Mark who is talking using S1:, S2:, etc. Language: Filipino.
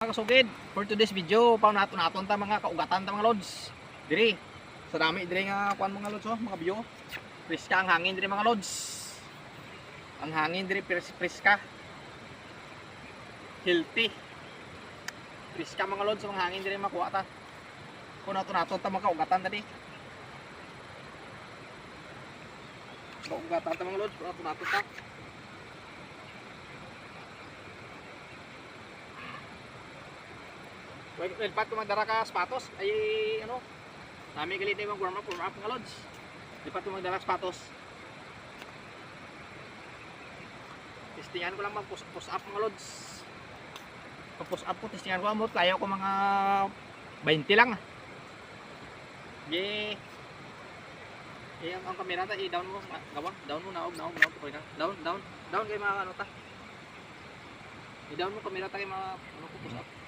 S1: Mga kasugid, for today's video, paano naton ta mga kaugatan ta mga lods. Diri, sa dami diri nga kuan mga lods, oh, mga view. Priska ang hangin diri mga lods. Ang hangin diri priska. Healthy. Priska mga lods, ang hangin diri makuha ta. Kung naton ta mga kaugatan tadi. Kaugatan ta mga lods, naton ta. Lipat ko magdara ka sapatos ay ano nami galit na yung warm up mga lods. Lipat ko magdara sapatos. Testingan ko lang mag push up mga lods. Pag push up ko testingan ko mo kaya ko mga 20 lang. Yeah. Ang kamera ta i-down mo gawang down mo naog down kay mga ano ta. I-down mo kamera ta kay mga ano ko push up.